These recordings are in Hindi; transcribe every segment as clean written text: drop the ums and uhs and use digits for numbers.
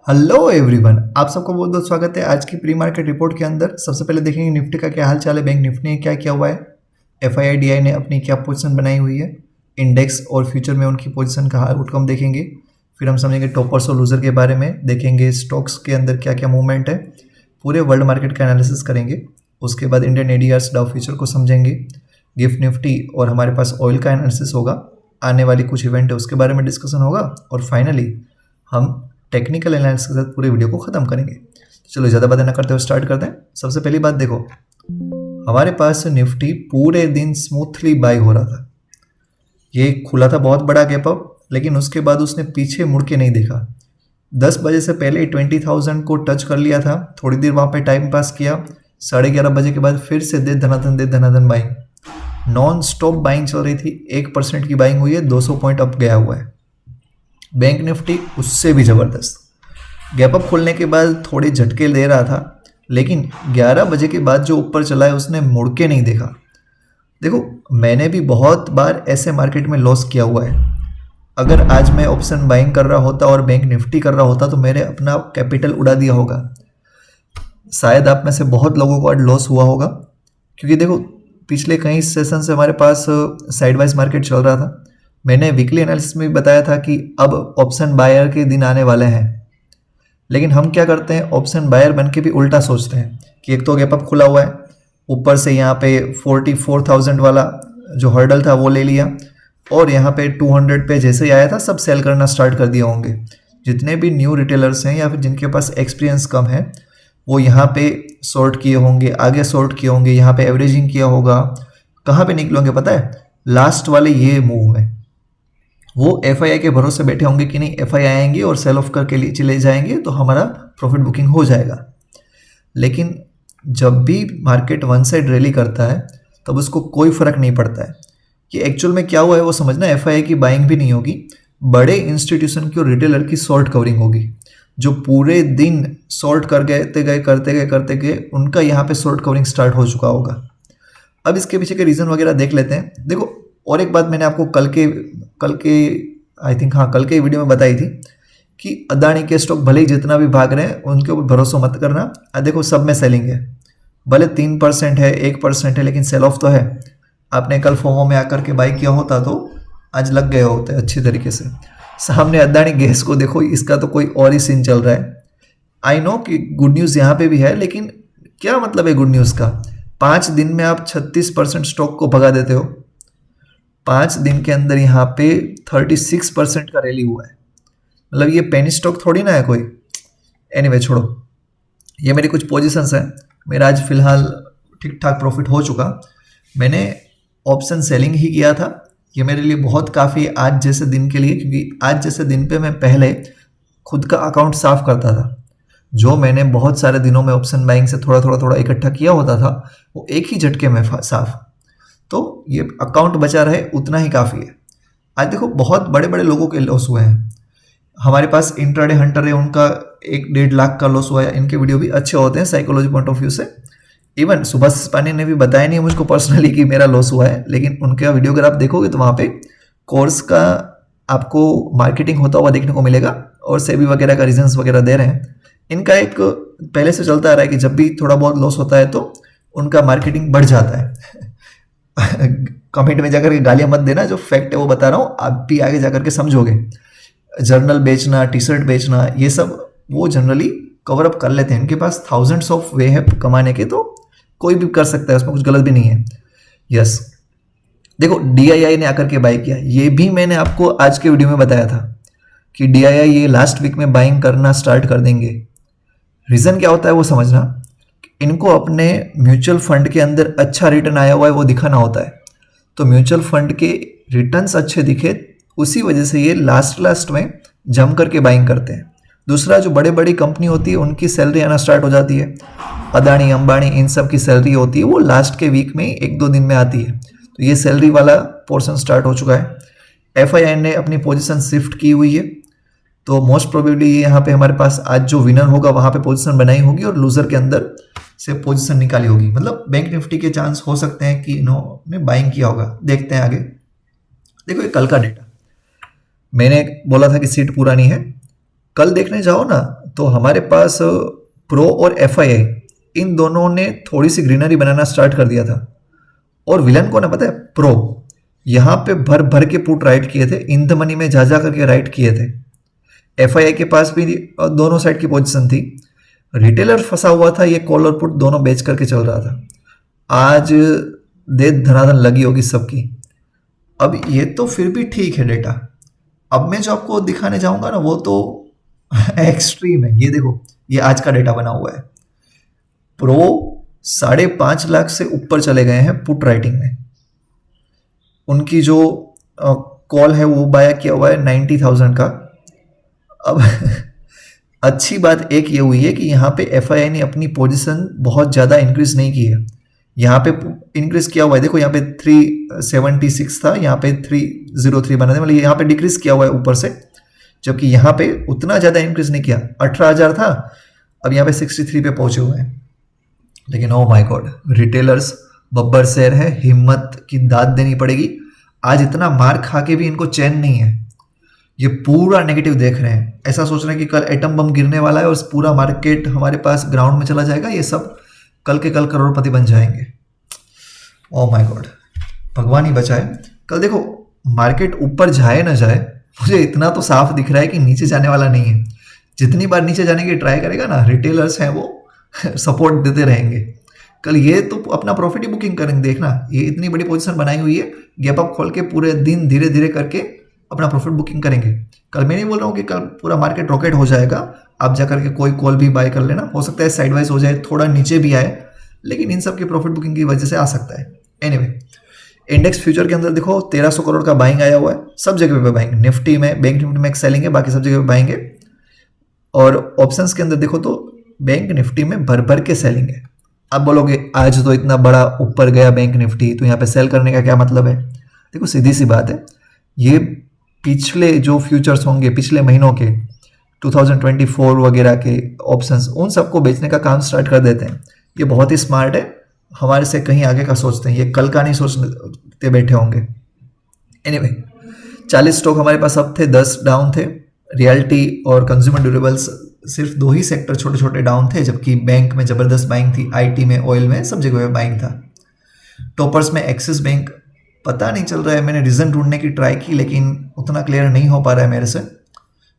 हेलो एवरीवन, आप सबको बहुत बहुत स्वागत है आज की प्री मार्केट रिपोर्ट के अंदर। सबसे पहले देखेंगे निफ्टी का क्या हाल चाल है, बैंक निफ्टी ने क्या किया हुआ है, एफआईआई डीआई ने अपनी क्या पोजीशन बनाई हुई है, इंडेक्स और फ्यूचर में उनकी पोजीशन का आउटकम देखेंगे। फिर हम समझेंगे टॉपर्स और लूजर के बारे में, देखेंगे स्टॉक्स के अंदर क्या क्या मूवमेंट है, पूरे वर्ल्ड मार्केट का एनालिसिस करेंगे। उसके बाद इंडियन एडीआर्स डाउ फ्यूचर को समझेंगे, गिफ्ट निफ्टी और हमारे पास ऑयल का एनालिसिस होगा, आने वाली कुछ इवेंट है उसके बारे में डिस्कशन होगा, और फाइनली हम टेक्निकल एनालिसिस के साथ पूरे वीडियो को ख़त्म करेंगे। तो चलो ज़्यादा बातें ना करते हुए स्टार्ट करते हैं। सबसे पहली बात देखो, हमारे पास निफ्टी पूरे दिन स्मूथली बाई हो रहा था। ये खुला था बहुत बड़ा गैप अप, लेकिन उसके बाद उसने पीछे मुड़ के नहीं देखा। 10 बजे से पहले 20,000 को टच कर लिया था, थोड़ी देर वहाँ पे टाइम पास किया। 11:30 बजे के बाद फिर से दे धनाधन बाइंग, नॉन स्टॉप बाइंग चल रही थी। 1% की बाइंग हुई है, 200 पॉइंट अप गया हुआ है। बैंक निफ्टी उससे भी ज़बरदस्त, गैप अप खोलने के बाद थोड़े झटके ले रहा था, लेकिन 11 बजे के बाद जो ऊपर चला है उसने मुड़ के नहीं देखा। देखो, मैंने भी बहुत बार ऐसे मार्केट में लॉस किया हुआ है। अगर आज मैं ऑप्शन बाइंग कर रहा होता और बैंक निफ्टी कर रहा होता तो मैंने अपना कैपिटल उड़ा दिया होगा। शायद आप में से बहुत लोगों को आज लॉस हुआ होगा, क्योंकि देखो पिछले कई सेशन से हमारे पास साइड वाइज मार्केट चल रहा था। मैंने वीकली एनालिसिस में भी बताया था कि अब ऑप्शन बायर के दिन आने वाले हैं, लेकिन हम क्या करते हैं, ऑप्शन बायर बन के भी उल्टा सोचते हैं कि एक तो गैप अप खुला हुआ है, ऊपर से यहाँ पे 44,000 वाला जो हर्डल था वो ले लिया, और यहाँ पे 200 पे जैसे ही आया था सब सेल करना स्टार्ट कर दिए होंगे। जितने भी न्यू रिटेलर्स हैं या फिर जिनके पास एक्सपीरियंस कम है वो यहाँ पे शॉर्ट किए होंगे, आगे शॉर्ट किए होंगे, यहाँ पे एवरेजिंग किया होगा। कहाँ पे निकले होंगे पता है? लास्ट वाले ये मूव में वो एफआईआई के भरोसे बैठे होंगे कि नहीं एफआईआई आएंगे और सेल ऑफ करके लिए चले जाएंगे तो हमारा प्रॉफिट बुकिंग हो जाएगा। लेकिन जब भी मार्केट वन साइड रैली करता है तब उसको कोई फर्क नहीं पड़ता है कि एक्चुअल में क्या हुआ है वो समझना। एफआईआई की बाइंग भी नहीं होगी, बड़े इंस्टीट्यूशन की और रिटेलर की शॉर्ट कवरिंग होगी, जो पूरे दिन शॉर्ट करते गए उनका यहाँ पे शॉर्ट कवरिंग स्टार्ट हो चुका होगा। अब इसके पीछे के रीज़न वगैरह देख लेते हैं। देखो, और एक बात मैंने आपको कल के आई थिंक कल के वीडियो में बताई थी कि अदानी के स्टॉक भले ही जितना भी भाग रहे हैं उनके ऊपर भरोसा मत करना। देखो सब में सेलिंग है, भले 3% है 1% है, लेकिन सेल ऑफ तो है। आपने कल फोमो में आकर के बाई किया होता तो आज लग गए होते अच्छी तरीके से। सामने अदानी गैस को देखो, इसका तो कोई और ही सीन चल रहा है। आई नो कि गुड न्यूज़ यहाँ पे भी है, लेकिन क्या मतलब है गुड न्यूज़ का? 5 दिन में आप 36% स्टॉक को भगा देते हो। 5 दिन के अंदर यहाँ पे 36% का रैली हुआ है, मतलब ये पेनी स्टॉक थोड़ी ना है कोई। एनीवे छोड़ो, ये मेरी कुछ पोजीशंस हैं। मेरा आज फिलहाल ठीक ठाक प्रॉफिट हो चुका। मैंने ऑप्शन सेलिंग ही किया था, ये मेरे लिए बहुत काफ़ी आज जैसे दिन के लिए, क्योंकि आज जैसे दिन पे मैं पहले खुद का अकाउंट साफ करता था। जो मैंने बहुत सारे दिनों में ऑप्शन बाइंग से थोड़ा इकट्ठा किया होता था वो एक ही झटके में साफ, तो ये अकाउंट बचा रहे उतना ही काफ़ी है। आज देखो बहुत बड़े बड़े लोगों के लॉस हुए हैं। हमारे पास इंट्राडे हंटर है, उनका 1-1.5 लाख का लॉस हुआ है। इनके वीडियो भी अच्छे होते हैं साइकोलॉजी पॉइंट ऑफ व्यू से। इवन सुभाष पानी ने भी बताया नहीं मुझको पर्सनली कि मेरा लॉस हुआ है, लेकिन उनका वीडियो अगर आप देखोगे तो वहाँ पे कोर्स का आपको मार्केटिंग होता हुआ देखने को मिलेगा, और सेबी वगैरह का रीजंस वगैरह दे रहे हैं। इनका एक पहले से चलता आ रहा है कि जब भी थोड़ा बहुत लॉस होता है तो उनका मार्केटिंग बढ़ जाता है। कमेंट में जाकर के गालियां मत देना, जो फैक्ट है वो बता रहा हूँ, आप भी आगे जाकर के समझोगे। जर्नल बेचना, टी शर्ट बेचना, ये सब वो जनरली कवर अप कर लेते हैं। इनके पास थाउजेंड्स ऑफ वे है कमाने के, तो कोई भी कर सकता है, उसमें कुछ गलत भी नहीं है। यस, देखो डीआईआई ने आकर के बाई किया, ये भी मैंने आपको आज के वीडियो में बताया था कि डीआईआई ये लास्ट वीक में बाइंग करना स्टार्ट कर देंगे। रीज़न क्या होता है वो समझना, इनको अपने म्यूचुअल फंड के अंदर अच्छा रिटर्न आया हुआ है वो दिखाना होता है। तो म्यूचुअल फंड के रिटर्न्स अच्छे दिखे, उसी वजह से ये लास्ट में जम करके बाइंग करते हैं। दूसरा, जो बड़े बड़ी कंपनी होती है उनकी सैलरी आना स्टार्ट हो जाती है। अदानी, अंबानी, इन सब की सैलरी होती है वो लास्ट के वीक में 1-2 दिन में आती है, तो ये सैलरी वाला पोर्शन स्टार्ट हो चुका है। एफआईआई ने अपनी पोजीशन शिफ्ट की हुई है, तो मोस्ट प्रोबेबली ये यहाँ पे हमारे पास आज जो विनर होगा वहाँ पे पोजीशन बनाई होगी और लूजर के अंदर से पोजीशन निकाली होगी। मतलब बैंक निफ्टी के चांस हो सकते हैं कि इन्होंने बाइंग किया होगा। देखते हैं आगे। देखो ये कल का डेटा, मैंने बोला था कि सीट पूरा नहीं है, कल देखने जाओ ना तो हमारे पास प्रो और एफआईआई इन दोनों ने थोड़ी सी ग्रीनरी बनाना स्टार्ट कर दिया था। और विलन को ना पता है, प्रो यहाँ पे भर भर के पुट राइट किए थे, इन द मनी में जा करके राइट किए थे। एफआईआई के पास भी दोनों साइड की पोजीशन थी। रिटेलर फंसा हुआ था, ये कॉल और पुट दोनों बेच करके चल रहा था। आज दे धनाधन लगी होगी सबकी। अब ये तो फिर भी ठीक है डेटा। अब मैं जो आपको दिखाने जाऊंगा ना वो तो एक्सट्रीम है। ये देखो, ये आज का डेटा बना हुआ है। प्रो 5.5 लाख से ऊपर चले गए हैं पुट राइटिंग में। उनकी जो कॉल है वो बाय किया हुआ है 90,000 का। अब अच्छी बात एक ये हुई है कि यहाँ पे एफआईआई ने अपनी पोजीशन बहुत ज़्यादा इंक्रीज नहीं की है। यहाँ पे इंक्रीज किया हुआ है, देखो यहाँ पे 376 था, यहाँ पे 303 बना था, मतलब यहाँ पे डिक्रीज किया हुआ है ऊपर से, जबकि यहाँ पे उतना ज़्यादा इंक्रीज नहीं किया। 18,000 था, अब यहाँ पे 63 पे पहुंचे हुए हैं। लेकिन oh my God, retailers Babbar शेर है, हिम्मत की दाद देनी पड़ेगी। आज इतना मार खा के भी इनको चैन नहीं है। ये पूरा नेगेटिव देख रहे हैं, ऐसा सोच रहे हैं कि कल एटम बम गिरने वाला है और पूरा मार्केट हमारे पास ग्राउंड में चला जाएगा, ये सब कल के कल करोड़पति बन जाएंगे। ओ माय गॉड, भगवान ही बचाए। कल देखो मार्केट ऊपर जाए ना जाए, मुझे इतना तो साफ दिख रहा है कि नीचे जाने वाला नहीं है। जितनी बार नीचे जाने की ट्राई करेगा ना, रिटेलर्स हैं वो सपोर्ट देते रहेंगे। कल ये तो अपना प्रॉफिट ही बुकिंग करेंगे, देखना। ये इतनी बड़ी पोजीशन बनाई हुई है, गैप अप खोल के पूरे दिन धीरे धीरे करके अपना प्रॉफिट बुकिंग करेंगे। कल मैं नहीं बोल रहा हूँ कि कल पूरा मार्केट रॉकेट हो जाएगा, आप जाकर के कोई कॉल भी बाय कर लेना, हो सकता है साइडवाइज हो जाए, थोड़ा नीचे भी आए, लेकिन इन सब की प्रॉफिट बुकिंग की वजह से आ सकता है। एनीवे, इंडेक्स फ्यूचर के अंदर देखो 1300 करोड़ का बाइंग आया हुआ है, सब जगह पे बाइंग। निफ्टी में, बैंक निफ्टी में एक सेलिंग है, बाकी सब जगह पे बाइंग है। और ऑप्शंस के अंदर देखो तो बैंक निफ्टी में भर भर के सेलिंग है। आप बोलोगे आज तो इतना बड़ा ऊपर गया बैंक निफ्टी, तो यहाँ पे सेल करने का क्या मतलब है? देखो सीधी सी बात है, ये पिछले जो फ्यूचर्स होंगे पिछले महीनों के 2024 वगैरह के ऑप्शंस, उन सबको बेचने का काम स्टार्ट कर देते हैं। ये बहुत ही स्मार्ट है, हमारे से कहीं आगे का सोचते हैं, ये कल का नहीं सोचते बैठे होंगे। एनीवे, 40 स्टॉक हमारे पास अब थे, 10 डाउन थे। रियल्टी और कंज्यूमर ड्यूरेबल्स सिर्फ 2 ही सेक्टर छोटे छोटे डाउन थे, जबकि बैंक में जबरदस्त बाइंग थी, आईटी में, ऑयल में, सब जगह पे बाइंग था। टॉपर्स में एक्सिस बैंक, पता नहीं चल रहा है, मैंने रीजन ढूंढने की ट्राई की लेकिन उतना क्लियर नहीं हो पा रहा है मेरे से।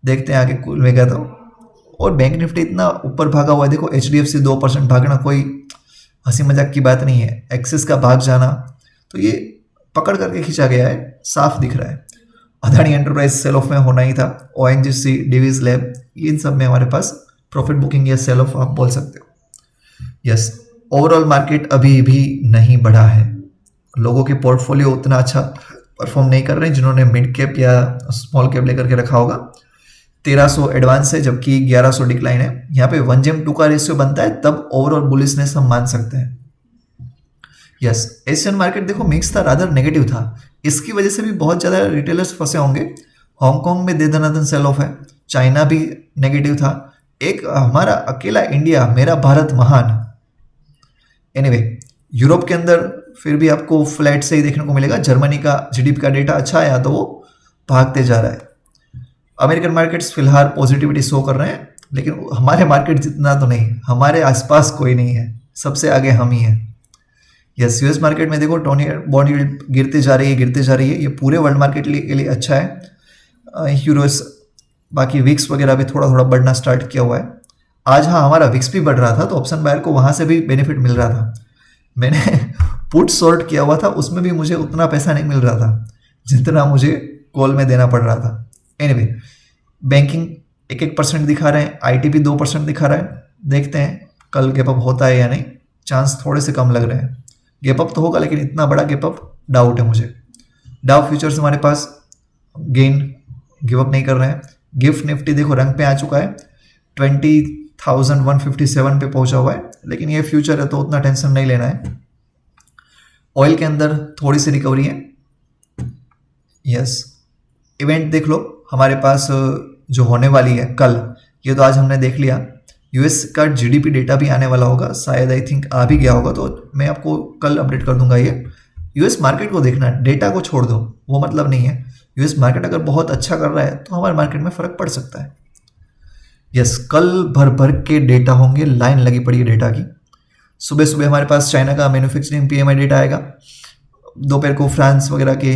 देखते हैं आगे कुल में क्या तो। और बैंक निफ्टी इतना ऊपर भागा हुआ है, देखो HDFC 2% भागना कोई हंसी मजाक की बात नहीं है। एक्सिस का भाग जाना तो ये पकड़ करके खींचा गया है, साफ दिख रहा है। अदानी एंटरप्राइज सेल ऑफ में होना ही था। ONGC, डिवीज लैब, इन सब में हमारे पास प्रॉफिट बुकिंग या सेल ऑफ आप बोल सकते हो। यस, ओवरऑल मार्केट अभी भी नहीं बढ़ा है। लोगों के पोर्टफोलियो उतना अच्छा परफॉर्म नहीं कर रहे हैं जिन्होंने मिड कैप या स्मॉल कैप लेकर के रखा होगा। 1300 एडवांस है, जबकि 1100 डिक्लाइन है। यहाँ पे 1:2 का रेशियो बनता है, तब ओवरऑल बुलिशनेस हम मान सकते हैं। यस, एशियन मार्केट देखो मिक्स था, रादर नेगेटिव था। इसकी वजह से भी बहुत ज़्यादा रिटेलर्स फंसे होंगे। हांगकांग में दे दनादन सेल ऑफ है, चाइना भी नेगेटिव था। एक हमारा अकेला इंडिया, मेरा भारत महान। एनीवे, यूरोप के अंदर फिर भी आपको फ्लैट से ही देखने को मिलेगा। जर्मनी का GDP का डेटा अच्छा आया तो वो भागते जा रहा है। अमेरिकन मार्केट्स फिलहाल पॉजिटिविटी शो कर रहे हैं, लेकिन हमारे मार्केट जितना तो नहीं, हमारे आसपास कोई नहीं है, सबसे आगे हम ही हैं। यस, यूएस मार्केट में देखो बॉन्ड यील्ड गिरते जा रही है, गिरते जा रही है। ये पूरे वर्ल्ड मार्केट के लिए अच्छा है। यूरोस, बाकी विक्स वगैरह भी थोड़ा थोड़ा बढ़ना स्टार्ट किया हुआ है। आज हाँ, हमारा विक्स भी बढ़ रहा था, तो ऑप्शन बायर को वहाँ से भी बेनिफिट मिल रहा था। मैंने पुट शॉर्ट किया हुआ था, उसमें भी मुझे उतना पैसा नहीं मिल रहा था जितना मुझे कॉल में देना पड़ रहा था। एनीवे, बैंकिंग 1% दिखा रहे हैं, आईटी भी 2% दिखा रहा है। देखते हैं कल गैप अप होता है या नहीं, चांस थोड़े से कम लग रहे हैं। गैप अप तो होगा, लेकिन इतना बड़ा गैप अप डाउट है मुझे। डाउ फ्यूचर्स हमारे पास गेन गिव अप नहीं कर रहे हैं। गिफ्ट निफ्टी देखो रंग पे आ चुका है, 20,157 पे पहुंचा हुआ है, लेकिन ये फ्यूचर है तो उतना टेंशन नहीं लेना है। ऑयल के अंदर थोड़ी सी रिकवरी है। यस, इवेंट देख लो हमारे पास जो होने वाली है कल, ये तो आज हमने देख लिया। यूएस का GDP डेटा भी आने वाला होगा, शायद आई थिंक आ भी गया होगा, तो मैं आपको कल अपडेट कर दूंगा। ये यूएस मार्केट को देखना, डेटा को छोड़ दो, वो मतलब नहीं है। यूएस मार्केट अगर बहुत अच्छा कर रहा है तो हमारे मार्केट में फर्क पड़ सकता है। यस, कल भर भर के डेटा होंगे, लाइन लगी पड़ी है डेटा की। सुबह सुबह हमारे पास चाइना का मैन्युफैक्चरिंग पीएमआई डेटा आएगा, दोपहर को फ्रांस वगैरह के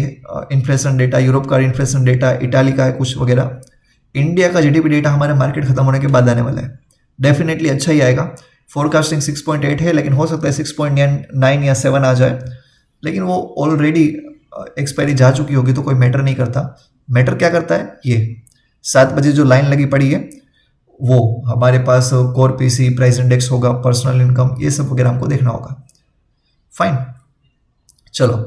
इन्फ्लेशन डेटा, यूरोप का इन्फ्लेशन डेटा, इटाली का है कुछ वगैरह। इंडिया का जीडीपी डेटा हमारे मार्केट खत्म होने के बाद आने वाला है, डेफिनेटली अच्छा ही आएगा। फोरकास्टिंग 6.8 है, लेकिन हो सकता है 6.9 या 7 आ जाए, लेकिन वो ऑलरेडी एक्सपायरी जा चुकी होगी तो कोई मैटर नहीं करता। मैटर क्या करता है, ये 7 बजे जो लाइन लगी पड़ी है वो हमारे पास कोर पीसी, प्राइस इंडेक्स होगा, पर्सनल इनकम, ये सब वगैरह हमको देखना होगा। फाइन, चलो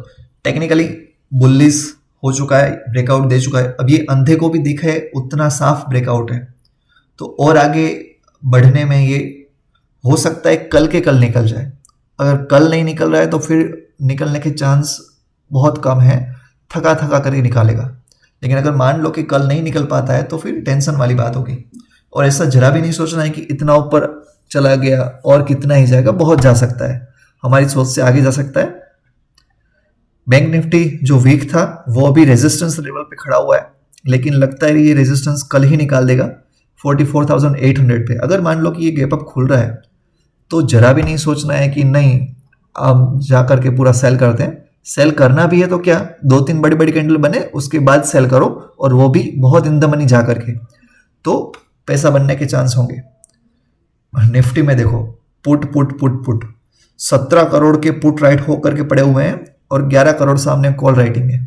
टेक्निकली बुलिश हो चुका है, ब्रेकआउट दे चुका है। अब ये अंधे को भी दिखा है उतना साफ ब्रेकआउट है, तो और आगे बढ़ने में ये हो सकता है कल के कल निकल जाए। अगर कल नहीं निकल रहा है तो फिर निकलने के चांस बहुत कम है, थका थका करके निकालेगा। लेकिन अगर मान लो कि कल नहीं निकल पाता है तो फिर टेंशन वाली बात होगी। और ऐसा जरा भी नहीं सोचना है कि इतना ऊपर चला गया और कितना ही जाएगा, बहुत जा सकता है, हमारी सोच से आगे जा सकता है। बैंक निफ्टी जो वीक था वो अभी रेजिस्टेंस लेवल पे खड़ा हुआ है, लेकिन लगता है ये रेजिस्टेंस कल ही निकाल देगा 44,800 पे। अगर मान लो कि ये गैप अप खुल रहा है तो जरा भी नहीं सोचना है कि नहीं अब जा करके पूरा सेल करते हैं। सेल करना भी है तो क्या, 2-3 बड़ी बड़ी कैंडल बने उसके बाद सेल करो, और वो भी बहुत इन द मनी जा करके, तो पैसा बनने के चांस होंगे। निफ्टी में देखो put put put put 17 crore के पुट राइट होकर के पड़े हुए हैं और 11 करोड़ सामने कॉल राइटिंग है।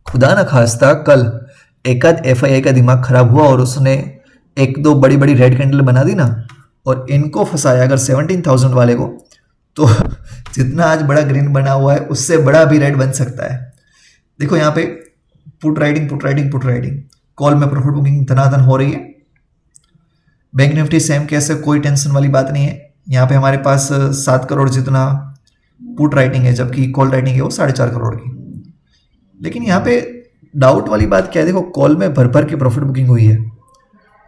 खुदा ना खास्ता कल एकाध एफआईआई का दिमाग खराब हुआ और उसने 1-2 बड़ी बड़ी रेड कैंडल बना दी ना, और इनको फंसाया अगर 17,000 वाले को, तो जितना आज बड़ा ग्रीन बना हुआ है उससे बड़ा भी रेड बन सकता है। देखो यहाँ पे put writing put writing put writing, call में प्रॉफिट बुकिंग धनाधन हो रही है। बैंक निफ्टी सेम केस है, कोई टेंशन वाली बात नहीं है। यहाँ पे हमारे पास 7 करोड़ जितना पुट राइटिंग है, जबकि कॉल राइटिंग है वो 4.5 करोड़ की। लेकिन यहाँ पे डाउट वाली बात क्या है, देखो कॉल में भर भर के प्रॉफिट बुकिंग हुई है।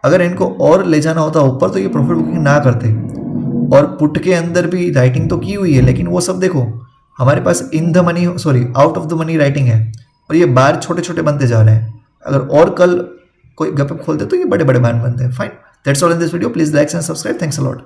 अगर इनको और ले जाना होता ऊपर तो ये प्रॉफिट बुकिंग ना करते, और पुट के अंदर भी राइटिंग तो की हुई है, लेकिन वो सब देखो हमारे पास in the money, sorry out of the money writing है, और ये बार छोटे छोटे बनते जा रहे हैं। अगर और कल कोई गप खोलते तो ये बड़े बड़े बार बनते हैं। Fine, that's all in this video, please like and subscribe, thanks a lot.